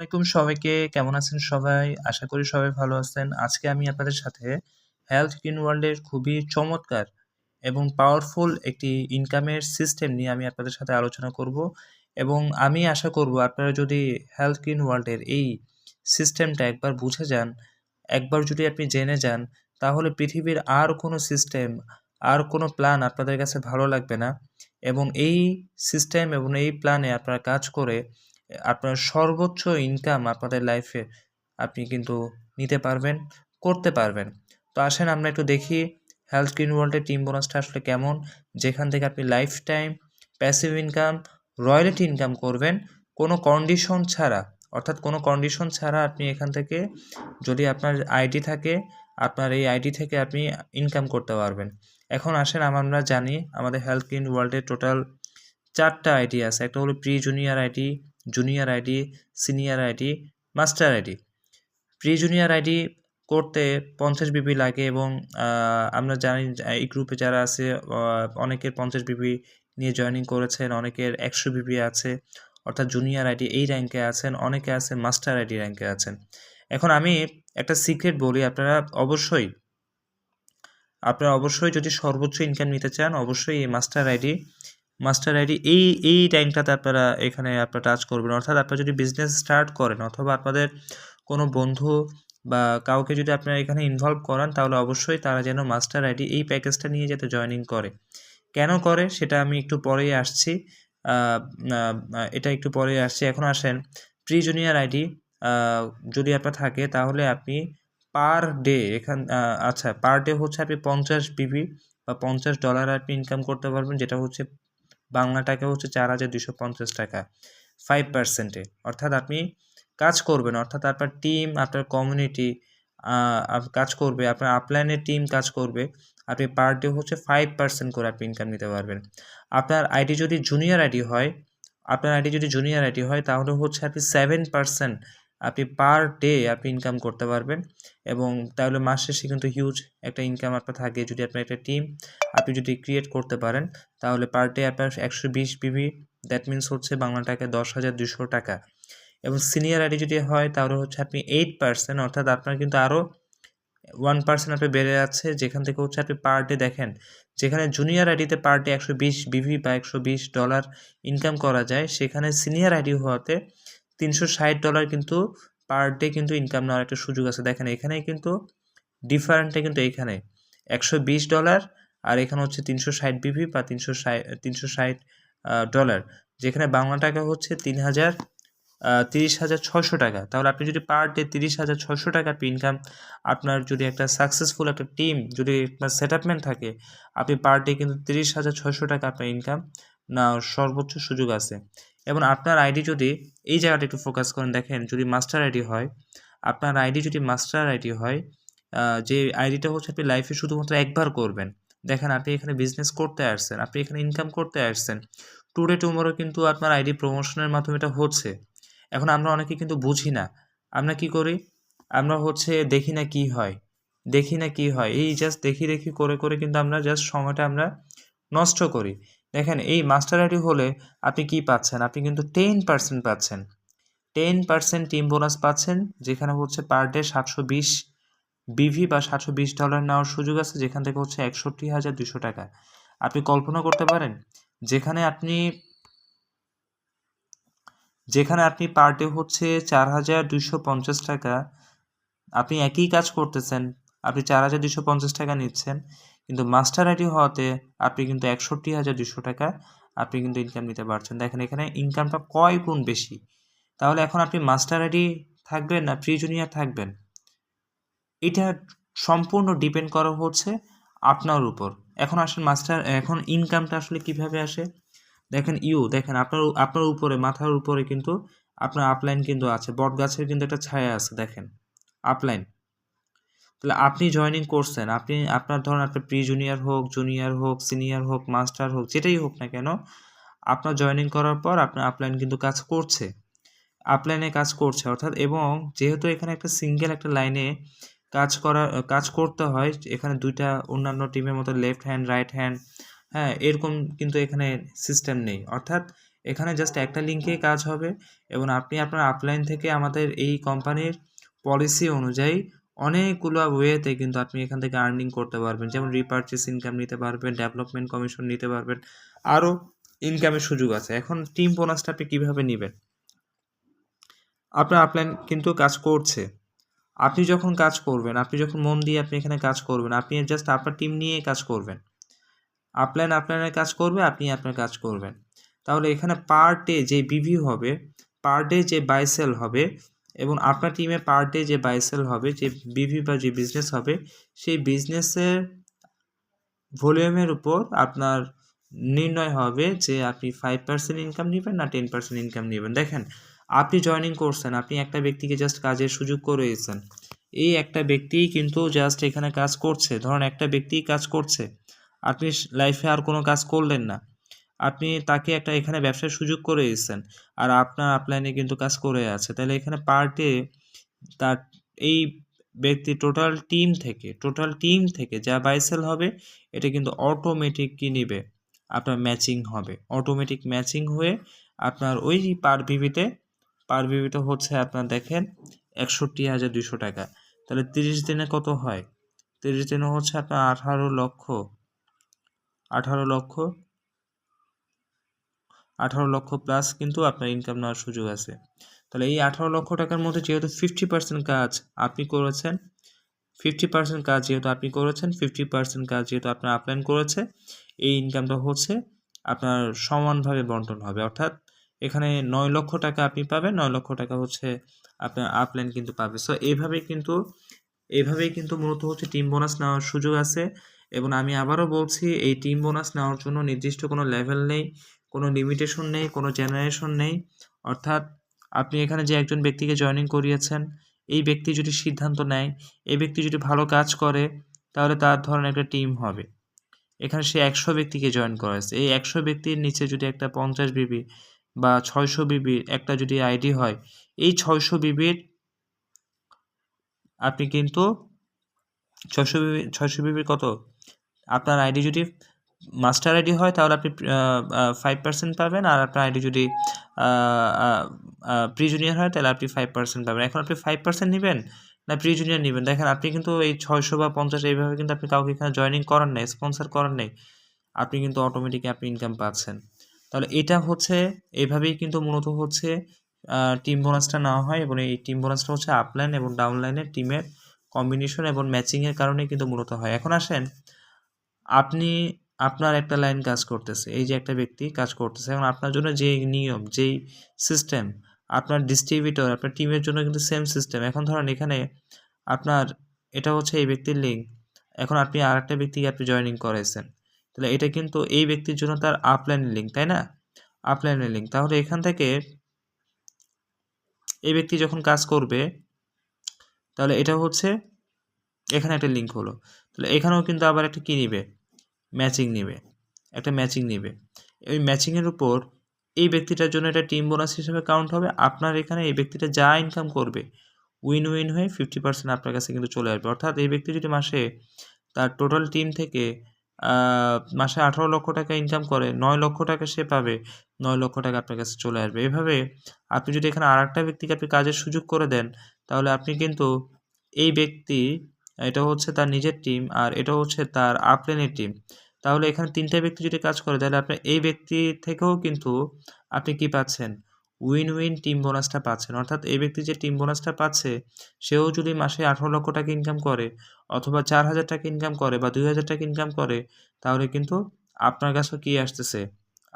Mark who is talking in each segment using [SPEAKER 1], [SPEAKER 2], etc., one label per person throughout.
[SPEAKER 1] আসসালামাইকুম সবাইকে। কেমন আছেন সবাই? আশা করি সবাই ভালো আছেন। আজকে আমি আপনাদের সাথে হেলথ গ্রিন ওয়ার্ল্ডের খুবই চমৎকার এবং পাওয়ারফুল একটি ইনকামের সিস্টেম নিয়ে আমি আপনাদের সাথে আলোচনা করব এবং আমি আশা করব আপনারা যদি হেলথ গ্রিন ওয়ার্ল্ডের এই সিস্টেমটা একবার বুঝে যান, একবার যদি আপনি জেনে যান, তাহলে পৃথিবীর আর কোনো সিস্টেম, আর কোনো প্ল্যান আপনাদের কাছে ভালো লাগবে না এবং এই সিস্টেম এবং এই প্ল্যানে আপনারা কাজ করে আপনার সর্বোচ্চ ইনকাম আপনাদের লাইফে আপনি কিন্তু নিতে পারবেন, করতে পারবেন। তো আসেন আমরা একটু দেখি হেলথ গ্রিন ওয়ার্ল্ডের টিম বোনাসটা আসলে কেমন, যেখান থেকে আপনি life time passive income, royalty income করবেন কোনো কন্ডিশন ছাড়া। অর্থাৎ কোনো কন্ডিশন ছাড়া আপনি এখান থেকে, যদি আপনার আইডি থাকে, আপনার এই আইডি থেকে আপনি ইনকাম করতে পারবেন। এখন আসেন আমরা জানি আমাদের হেলথ গ্রিন ওয়ার্ল্ডের টোটাল 4টা আইডি আছে। একটা হলো pre junior ID, junior ID, senior ID, master ID. Pre junior ID করতে 50 বিবি লাগে এবং আমরা জানি এই গ্রুপে যারা আছে অনেকের 50 বিবি নিয়ে জয়েনিং করেছেন, অনেকের 100 বিবি আছে, অর্থাৎ জুনিয়র আইডি এই র্যাঙ্কে আছেন, অনেকে আছেন মাস্টার আইডি র্যাঙ্কে আছেন। এখন আমি একটা সিক্রেট বলি, আপনারা অবশ্যই যদি সর্বোচ্চ ইনকাম নিতে চান, অবশ্যই এই মাস্টার আইডি এই র্যাঙ্কটাতে আপনারা এখানে আপনারা টাচ করবেন। অর্থাৎ আপনারা যদি বিজনেস স্টার্ট করেন অথবা আপনাদের কোনো বন্ধু বা কাউকে যদি আপনারা এখানে ইনভলভ করান, তাহলে অবশ্যই তারা যেন মাস্টার আইডি এই প্যাকেজটা নিয়ে যাতে জয়েনিং করে। কেন করে সেটা আমি একটু পরেই আসছি, এটা একটু পরেই আসছি। এখন আসেন প্রি জুনিয়র আইডি যদি আপনার থাকে তাহলে আপনি পার ডে পার ডে হচ্ছে আপনি 50 বিবি বা $50 আপনি ইনকাম করতে পারবেন, যেটা হচ্ছে বাংলা টাকা হচ্ছে 4250 টাকা 5%-এ। অর্থাৎ আপনি কাজ করবেন, অর্থাৎ আপনার টিম, আপনার কমিউনিটি কাজ করবে, আপনার আপলাইনের টিম কাজ করবে, আপনি পার ডে হচ্ছে 5% করে আপনি ইনকাম নিতে পারবেন। আপনার আইডি যদি জুনিয়র আইডি হয়, তাহলে হচ্ছে আপনি 7% আপনি পার ডে আপনি ইনকাম করতে পারবেন এবং তাহলে মাস শেষে কিন্তু হিউজ একটা ইনকাম আপনার থাকে। যদি আপনার একটা টিম আপনি যদি ক্রিয়েট করতে পারেন, তাহলে পার ডে আপনার 120 বিবি, দ্যাট মিনস হচ্ছে বাংলা টাকায় 10,200 টাকা। এবং সিনিয়র আইডি যদি হয় তাহলে হচ্ছে আপনি 8%, অর্থাৎ আপনার কিন্তু আরও 1% আপনি বেড়ে যাচ্ছে, যেখান থেকে হচ্ছে আপনি পার ডে দেখেন, যেখানে জুনিয়র আইডিতে পার ডে 120 বিভি বা $120 ইনকাম করা যায়, সেখানে সিনিয়র আইডি হওয়াতে $360 কিন্তু পার ডে কিন্তু ইনকাম নেওয়ার একটা সুযোগ আছে। দেখেন এখানে কিন্তু ডিফারেন্টটা কিন্তু এইখানে $120 আর এখানে হচ্ছে 360 বিভি বা $360, যেখানে বাংলা টাকা হচ্ছে 30,600 টাকা। তাহলে আপনি যদি পার ডে 30,600 টাকা আপনি ইনকাম, আপনার যদি একটা সাকসেসফুল একটা টিম, যদি আপনার সেটআপমেন্ট থাকে, আপনি পার ডে কিন্তু 30,600 টাকা আপনার ইনকাম নেওয়ার সর্বোচ্চ সুযোগ আছে। এবং আপনার আইডি যদি এই জায়গাটা একটু ফোকাস করেন, দেখেন যদি মাস্টার আইডি হয়, আপনার আইডি যদি মাস্টার আইডি হয়, যে আইডিটা হচ্ছে আপনি লাইফে শুধুমাত্র একবার করবেন। দেখেন আপনি এখানে বিজনেস করতে আসছেন, আপনি এখানে ইনকাম করতে আসছেন, টুডে টুমোরো কিন্তু আপনার আইডি প্রমোশনের মাধ্যমে এটা হচ্ছে। এখন আমরা অনেকে কিন্তু বুঝি না, আমরা কি করি, আমরা হচ্ছে দেখি না কি হয়, এই জাস্ট দেখি করে করে কিন্তু আমরা জাস্ট সময়টা আমরা নষ্ট করি। দেখেন এই মাস্টার আইডি হলে আপনি কি পাচ্ছেন, আপনি কিন্তু 10% পাচ্ছেন, 10% টিম বোনাস পাচ্ছেন, যেখানে হচ্ছে পার ডে 720 বিভি বা $720 নেওয়ার সুযোগ আছে, যেখান থেকে হচ্ছে 61,200 টাকা। আপনি কল্পনা করতে পারেন, যেখানে আপনি পার ডে হচ্ছে 4,250 টাকা, আপনি একই কাজ করতেছেন, আপনি 4,250 টাকা নিচ্ছেন, কিন্তু মাস্টার আইডি হওয়াতে আপনি কিন্তু 61,200 টাকা আপনি কিন্তু ইনকাম নিতে পারছেন। দেখেন এখানে ইনকামটা কয় গুণ বেশি। তাহলে এখন আপনি মাস্টার আইডি থাকবেন না প্রি জুনিয়র থাকবেন, এটা সম্পূর্ণ ডিপেন্ড করা হচ্ছে আপনার উপর। এখন আসেন এখন ইনকামটা আসলে কিভাবে আসে। দেখেন আপনার উপরে, মাথার উপরে কিন্তু আপনার আপলাইন কিন্তু আছে, বট গাছের কিন্তু একটা ছায়া আছে, দেখেন আপলাইন। তাহলে আপনি জয়েনিং করছেন, আপনার ধরেন আপনার প্রি জুনিয়র হোক, জুনিয়র হোক, সিনিয়র হোক, মাস্টার হোক, যেটাই হোক না কেন, আপনার জয়েনিং করার পর আপনার আপলাইন কিন্তু কাজ করছে, অর্থাৎ এবং যেহেতু এখানে একটা সিঙ্গেল একটা লাইনে কাজ করতে হয়, এখানে দুইটা অন্যান্য টিমের মতো লেফট হ্যান্ড রাইট হ্যান্ড, হ্যাঁ এরকম কিন্তু এখানে সিস্টেম নেই। অর্থাৎ এখানে জাস্ট একটা লিঙ্কেই কাজ হবে এবং আপনি আপনার আপলাইন থেকে আমাদের এই কোম্পানির পলিসি অনুযায়ী অনেকগুলো ওয়েতে কিন্তু আপনি এখান থেকে আর্নিং করতে পারবেন, যেমন রিপারচেস ইনকাম নিতে পারবেন, ডেভেলপমেন্ট কমিশন নিতে পারবেন, আরও ইনকামের সুযোগ আছে। এখন টিম বোনাসটা আপনি কীভাবে নেবেন? আপনার আপলাইন কিন্তু কাজ করছে, আপনি যখন কাজ করবেন, আপনি যখন মন দিয়ে আপনি এখানে কাজ করবেন, আপনি জাস্ট আপনার টিম নিয়ে কাজ করবেন, আপলাইন আপনার কাজ করবে, আপনি আপনার কাজ করবেন। তাহলে এখানে পার ডে যে বিভিউ হবে, পার ডে যে বাই সেল হবে এবং আপনার টিমে পার ডে যে বাই সেল হবে, যে বিভিউ বা যে বিজনেস হবে, সেই বিজনেসের ভলিউমের উপর আপনার নির্ণয় হবে যে আপনি 5% ইনকাম নেবেন না 10% ইনকাম নেবেন। দেখেন, আপনি জয়েনিং করছেন, আপনি একটা ব্যক্তিকে জাস্ট কাজের সুযোগ করে দিয়েছেন, এই একটা ব্যক্তিই কিন্তু জাস্ট এখানে কাজ করছে। ধরুন একটা ব্যক্তিই কাজ করছে, আপনি লাইফে আর কোনো কাজ করলেন না, আপনি তাকে একটা এখানে ব্যবসার সুযোগ করে দিচ্ছেন, আর আপনার আপলাইনে কিন্তু কাজ করে আছে। তাহলে এখানে পার ডে তার এই ব্যক্তি টোটাল টিম থেকে যা বাই সেল হবে, এটা কিন্তু অটোমেটিক কি নিবে, আপনার ম্যাচিং হবে, অটোমেটিক ম্যাচিং হয়ে আপনার ওই পার ভিভিতে হচ্ছে আপনার দেখেন ৬১,২০০ টাকা। তাহলে 30 দিনে কত হয়? 30 দিনে হচ্ছে আপনার 18 লক্ষ প্লাস কিন্তু আপনার ইনকাম নেওয়ার সুযোগ আছে। তাহলে এই 18 লক্ষ টাকার মধ্যে যেহেতু 50% কাজ আপনি করেছেন, 50% কাজ যেহেতু আপনি করেছেন, 50% কাজ যেহেতু আপনার আপলাইন করেছে, এই ইনকামটা হচ্ছে আপনার সমানভাবে বন্টন হবে। অর্থাৎ এখানে 9 লক্ষ টাকা আপনি পাবেন, 9 লক্ষ টাকা হচ্ছে আপনার আপলাইন কিন্তু পাবে। সো এইভাবেই কিন্তু মূলত হচ্ছে টিম বোনাস নেওয়ার সুযোগ আছে। এবং আমি আবারও বলছি, এই টিম বোনাস নেওয়ার জন্য নির্দিষ্ট কোনো লেভেল নেই, কোনো লিমিটেশন নেই, কোনো জেনারেশন নেই। অর্থাৎ আপনি এখানে যে একজন ব্যক্তিকে জয়েনিং করিয়েছেন, এই ব্যক্তি যদি সিদ্ধান্ত নেয়, এই ব্যক্তি যদি ভালো কাজ করে, তাহলে তার ধরেন একটা টিম হবে। এখানে সে 100 ব্যক্তিকে জয়েন করাচ্ছে, এই 100 ব্যক্তির নিচে যদি একটা 50 বিবি বা 600 বিবির একটা যদি আইডি হয়, এই 600 বিবির আপনি কিন্তু 600 বিবির কত, আপনার আইডি যদি মাস্টার আইডি হয় তাহলে আপনি 5% পাবেন, আর আপনার আইডি যদি প্রি জুনিয়র হয় তাহলে আপনি 5% পাবেন। এখন আপনি 5% নেবেন না প্রি জুনিয়র নেবেন? দেখেন, আপনি কিন্তু এই 600 বা 50 এইভাবে কিন্তু আপনি কাউকে এখানে জয়েনিং করান নাই, স্পন্সর করান নাই, আপনি কিন্তু অটোমেটিক আপনি ইনকাম পাচ্ছেন। তাহলে এটা হচ্ছে, এভাবেই কিন্তু মূলত হচ্ছে টিম বোনাসটা নেওয়া হয়, এবং এই টিম বোনাসটা হচ্ছে আপলাইন এবং ডাউনলাইনের টিমের কম্বিনেশন এবং ম্যাচিংয়ের কারণেই কিন্তু মূলত হয়। এখন আসেন, আপনি আপনার একটা লাইন কাজ করতেছে, এই যে একটা ব্যক্তি কাজ করতেছে, এখন আপনার জন্য যে নিয়ম, যেই সিস্টেম, আপনার ডিস্ট্রিবিউটর আপনার টিমের জন্য কিন্তু সেম সিস্টেম। এখন ধরেন এখানে আপনার এটা হচ্ছে এই ব্যক্তির লিঙ্ক, এখন আপনি আর একটা ব্যক্তিকে আপনি জয়েনিং করাইছেন, তাহলে এটা কিন্তু এই ব্যক্তির জন্য তার আপলাইনের লিঙ্ক, তাই না? আপলাইনের লিঙ্ক। তাহলে এখান থেকে এই ব্যক্তি যখন কাজ করবে, তাহলে এটা হচ্ছে এখানে একটা লিঙ্ক হলো, তাহলে এখানেও কিন্তু আবার একটা কী নিবে, একটা ম্যাচিং নিবে। ওই ম্যাচিংয়ের উপর এই ব্যক্তিটার জন্য এটা টিম বোনাস হিসেবে কাউন্ট হবে। আপনার এখানে এই ব্যক্তিটা যা ইনকাম করবে, উইন হয়ে 50% আপনার কাছে কিন্তু চলে আসবে। অর্থাৎ এই ব্যক্তি যদি মাসে তার টোটাল টিম থেকে মাসে 18 লক্ষ টাকা ইনকাম করে, 9 লক্ষ টাকা সে পাবে, 9 লক্ষ টাকা আপনার কাছে চলে আসবে। এভাবে আপনি যদি এখানে আরেকটা ব্যক্তিকে আপনি কাজের সুযোগ করে দেন, তাহলে আপনি কিন্তু এই ব্যক্তি, এটা হচ্ছে তার নিজের টিম আর এটা হচ্ছে তার আপলাইনের টিম, তাহলে এখানে 3টা ব্যক্তি যদি কাজ করে, তাহলে আপনার এই ব্যক্তি থেকেও কিন্তু আপনি কি পাচ্ছেন, উইন টিম বোনাসটা পাচ্ছেন। অর্থাৎ এই ব্যক্তি যে টিম বোনাসটা পাচ্ছে, সেও যদি মাসে 18 লক্ষ টাকা ইনকাম করে, অথবা 4,000 টাকা ইনকাম করে, বা 2,000 টাকা ইনকাম করে, তাহলে কিন্তু আপনার কাছেও কি আসতেছে,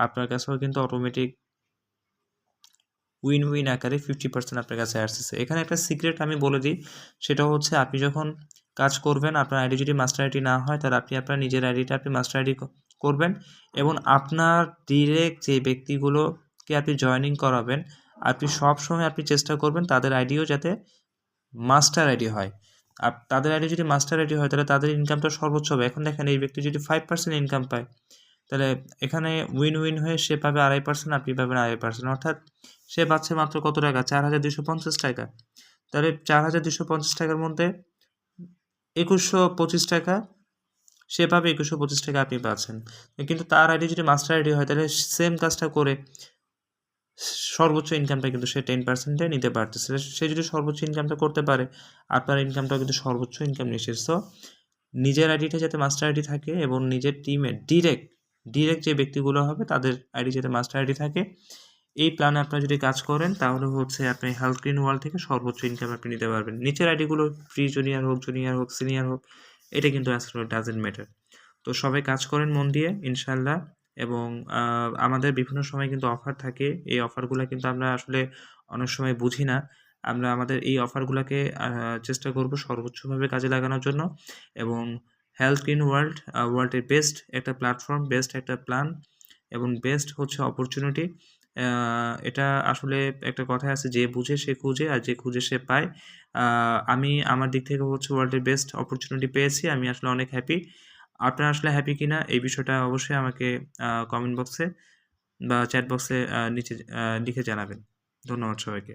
[SPEAKER 1] আপনার কাছেও কিন্তু অটোমেটিক উইন আকারে 50% আপনার কাছে আসতেছে। এখানে একটা সিক্রেট আমি বলে দিই, সেটা হচ্ছে আপনি যখন কাজ করবেন, আপনার আইডি যদি মাস্টার আইডি না হয়, তাহলে আপনি আপনার নিজের আইডিটা আপনি মাস্টার আইডি করবেন, এবং আপনার ডিরেক্ট যে ব্যক্তিগুলোকে আপনি জয়েনিং করাবেন, আপনি সবসময় আপনি চেষ্টা করবেন তাদের আইডিও যাতে মাস্টার আইডি হয়। তাদের আইডি যদি মাস্টার আইডি হয়, তাহলে তাদের ইনকামটা সর্বোচ্চ হবে। এখন দেখেন, এই ব্যক্তি যদি 5% ইনকাম পায়, তাহলে এখানে উইন হয়ে সে পাবে 2.5%, আপনি পাবেন 2.5%। অর্থাৎ সে পাচ্ছে মাত্র কত টাকা, 4,250 টাকা। তাহলে 4,250 টাকার মধ্যে 2,125 টাকা সে পাবে, 2,125 টাকা আপনি পাচ্ছেন। কিন্তু তার আইডি যদি মাস্টার আইডি হয়, তাহলে সেম কাজটা করে সর্বোচ্চ ইনকামটা কিন্তু সে 10% নিতে পারতেছে। সে যদি সর্বোচ্চ ইনকামটা করতে পারে, আপনার ইনকামটাও কিন্তু সর্বোচ্চ ইনকাম নিশ্চিত। সো নিজের আইডিটা যাতে মাস্টার আইডি থাকে এবং নিজের টিমের ডিরেক্ট যে ব্যক্তিগুলো হবে তাদের আইডি যাতে মাস্টার আইডি থাকে, এই প্ল্যানে আপনারা যদি কাজ করেন তাহলে হচ্ছে আপনি হেলথ গ্রিন ওয়ার্ল্ড থেকে সর্বোচ্চ ইনকাম আপনি নিতে পারবেন। নিচের আইডিগুলো ফ্রি জুনিয়র হোক, সিনিয়র হোক, এটা কিন্তু আসলে ডাজেন্ট ম্যাটার। তো সবাই কাজ করেন মন দিয়ে ইনশাল্লাহ। এবং আমাদের বিভিন্ন সময় কিন্তু অফার থাকে। এই অফারগুলো কিন্তু আমরা আসলে অনেক সময় বুঝি না। আমরা আমাদের এই অফারগুলোকে চেষ্টা করব সর্বোচ্চভাবে কাজে লাগানোর জন্য। এবং হেলথ গ্রিন ওয়ার্ল্ডের বেস্ট একটা প্ল্যাটফর্ম, বেস্ট একটা প্ল্যান এবং বেস্ট হচ্ছে অপরচুনিটি। এটা আসলে একটা কথাই আছে, যে বুঝে সে খুঁজে আর যে খুঁজে সে পায়। আমি আমার দিক থেকে হচ্ছে ওয়ার্ল্ডের বেস্ট অপরচুনিটি পেয়েছি। আমি আসলে অনেক হ্যাপি। আপনারা আসলে হ্যাপি কিনা এই বিষয়টা অবশ্যই আমাকে কমেন্ট বক্সে বা চ্যাট বক্সে নিচে লিখে জানাবেন। ধন্যবাদ সবাইকে।